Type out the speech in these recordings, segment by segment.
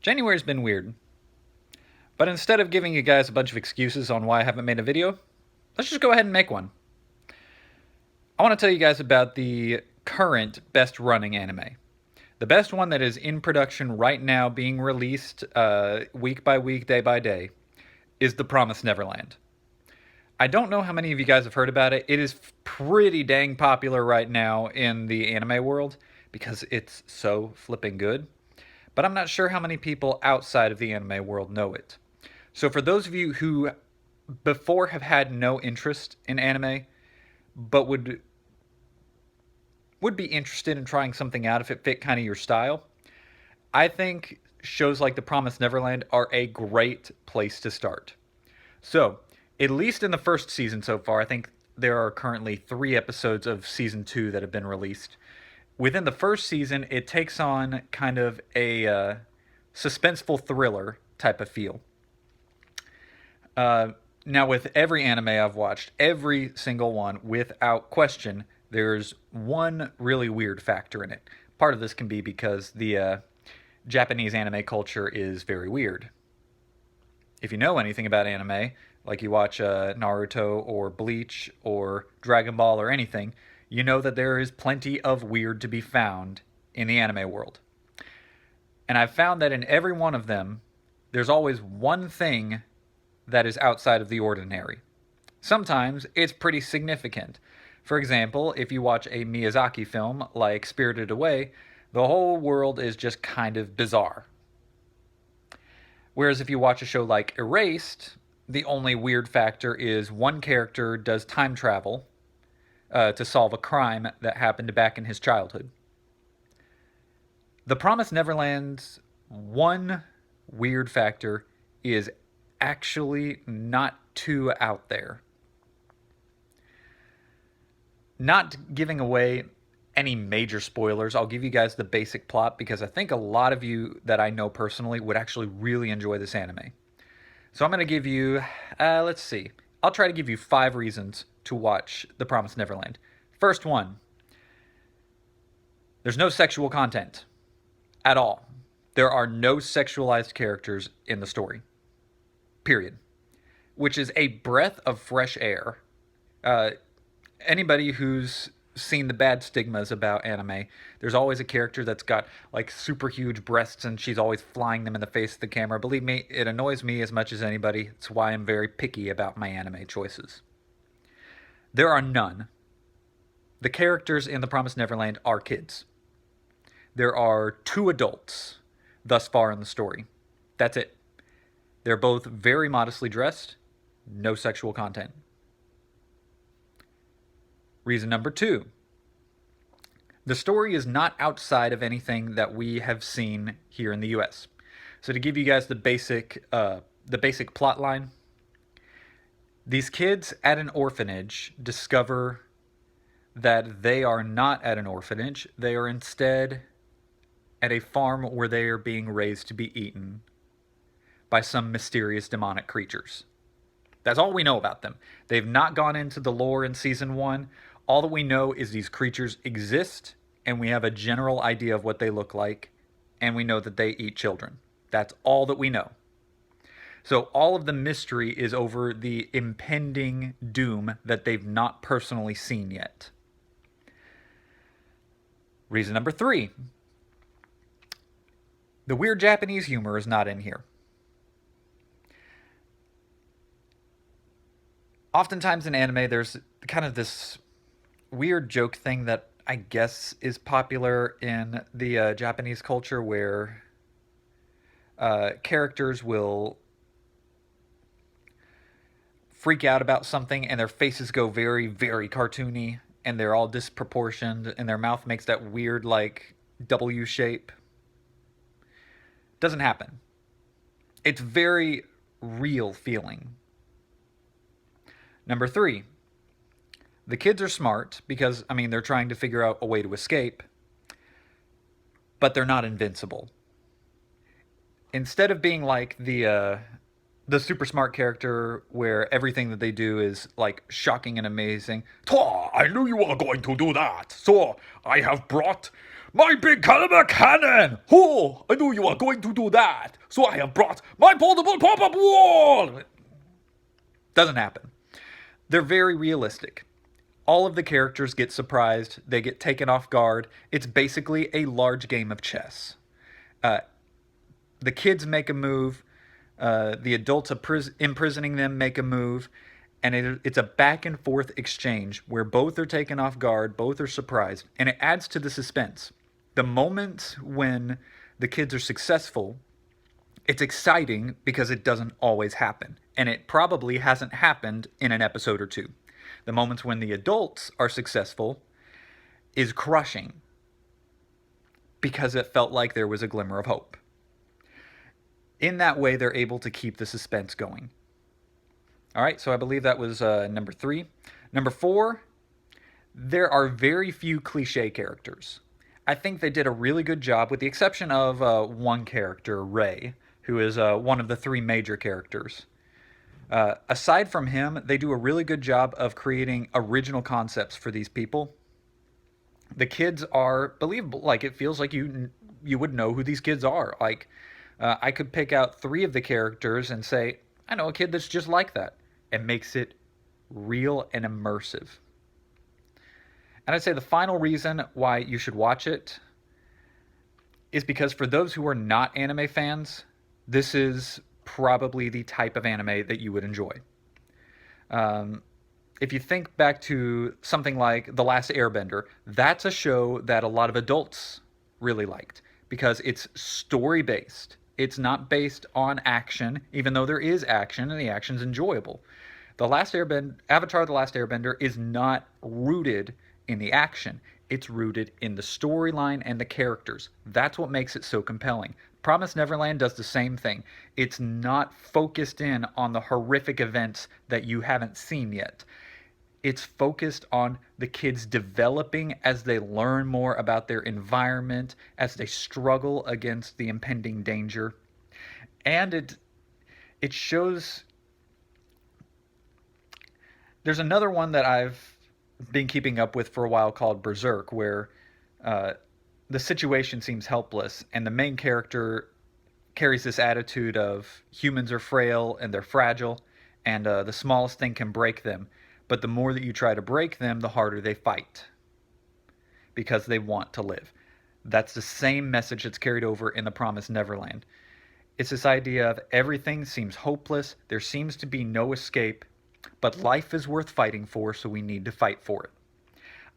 January's been weird. But instead of giving you guys a bunch of excuses on why I haven't made a video, let's just go ahead and make one. I want to tell you guys about the current best running anime. The best one that is in production right now, being released week by week, day by day, is The Promised Neverland. I don't know how many of you guys have heard about it. It is pretty dang popular right now in the anime world because it's so flipping good. But I'm not sure how many people outside of the anime world know it. So for those of you who before have had no interest in anime, but would be interested in trying something out if it fit kind of your style, I think shows like The Promised Neverland are a great place to start. So, at least in the first season so far, I think there are currently 3 episodes of season 2 that have been released. Within the first season, it takes on kind of a suspenseful thriller type of feel. Now, with every anime I've watched, every single one, without question, there's one really weird factor in it. Part of this can be because the Japanese anime culture is very weird. If you know anything about anime, like you watch Naruto or Bleach or Dragon Ball or anything, you know that there is plenty of weird to be found in the anime world. And I've found that in every one of them, there's always one thing that is outside of the ordinary. Sometimes it's pretty significant. For example, if you watch a Miyazaki film like Spirited Away, the whole world is just kind of bizarre. Whereas if you watch a show like Erased, the only weird factor is one character does time travel to solve a crime that happened back in his childhood. The Promised Neverland's one weird factor is actually not too out there. Not giving away any major spoilers, I'll give you guys the basic plot because I think a lot of you that I know personally would actually really enjoy this anime. So I'm going to give you, let's see, I'll try to give you 5 reasons to watch The Promised Neverland. First one, there's no sexual content at all. There are no sexualized characters in the story. Period. Which is a breath of fresh air. Anybody who's seen the bad stigmas about anime, there's always a character that's got like super huge breasts and she's always flying them in the face of the camera. Believe me, it annoys me as much as anybody. It's why I'm very picky about my anime choices. There are none. The characters in The Promised Neverland are kids. There are 2 adults thus far in the story. That's it. They're both very modestly dressed, no sexual content. Reason number 2. The story is not outside of anything that we have seen here in the US. So to give you guys the basic plot line, these kids at an orphanage discover that they are not at an orphanage. They are instead at a farm where they are being raised to be eaten by some mysterious demonic creatures. That's all we know about them. They've not gone into the lore in season 1. All that we know is these creatures exist, and we have a general idea of what they look like, and we know that they eat children. That's all that we know. So all of the mystery is over the impending doom that they've not personally seen yet. Reason number 3. The weird Japanese humor is not in here. Oftentimes in anime, there's kind of this weird joke thing that I guess is popular in the Japanese culture where characters will freak out about something and their faces go very, very cartoony and they're all disproportioned and their mouth makes that weird, like, W shape. Doesn't happen. It's very real feeling. Number 3, the kids are smart because, I mean, they're trying to figure out a way to escape, but they're not invincible. Instead of being like the super smart character where everything that they do is like shocking and amazing. I knew you were going to do that, so I have brought My big caliber cannon! Oh, I knew you were going to do that, so I have brought my portable pop-up wall! Doesn't happen. They're very realistic. All of the characters get surprised, they get taken off guard. It's basically a large game of chess. Uh, the kids make a move, the adults imprisoning them make a move, and it's a back and forth exchange where both are taken off guard, both are surprised, and it adds to the suspense. The moment when the kids are successful, it's exciting because it doesn't always happen, and it probably hasn't happened in an episode or two. The moments when the adults are successful is crushing because it felt like there was a glimmer of hope. In that way, they're able to keep the suspense going. All right, so I believe that was number 3. Number 4, there are very few cliche characters. I think they did a really good job, with the exception of one character, Ray, who is one of the 3 major characters. Aside from him, they do a really good job of creating original concepts for these people. The kids are believable. Like, it feels like you would know who these kids are. Like, I could pick out 3 of the characters and say, I know a kid that's just like that. It makes it real and immersive. And I'd say the final reason why you should watch it is because for those who are not anime fans, this is probably the type of anime that you would enjoy. If you think back to something like The Last Airbender, that's a show that a lot of adults really liked because it's story-based. It's not based on action, even though there is action and the action's enjoyable. Avatar The Last Airbender is not rooted in the action. It's rooted in the storyline and the characters. That's what makes it so compelling. Promised Neverland does the same thing. It's not focused in on the horrific events that you haven't seen yet. It's focused on the kids developing as they learn more about their environment, as they struggle against the impending danger. And it shows... There's another one that I've been keeping up with for a while called Berserk, where the situation seems helpless, and the main character carries this attitude of humans are frail and they're fragile, and the smallest thing can break them. But the more that you try to break them, the harder they fight because they want to live. That's the same message that's carried over in The Promised Neverland. It's this idea of everything seems hopeless, there seems to be no escape, but life is worth fighting for, so we need to fight for it.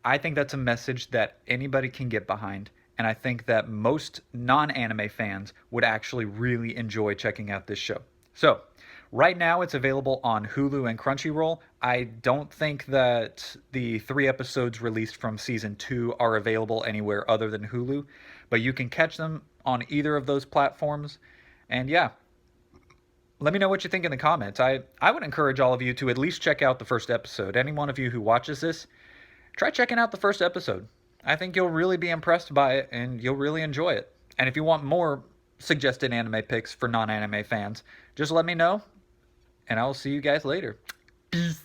I think that's a message that anybody can get behind, and I think that most non-anime fans would actually really enjoy checking out this show. So, right now it's available on Hulu and Crunchyroll. I don't think that the 3 episodes released from Season 2 are available anywhere other than Hulu, but you can catch them on either of those platforms. And yeah, let me know what you think in the comments. I would encourage all of you to at least check out the first episode. Any one of you who watches this, try checking out the first episode. I think you'll really be impressed by it, and you'll really enjoy it. And if you want more suggested anime picks for non-anime fans, just let me know, and I will see you guys later. Peace.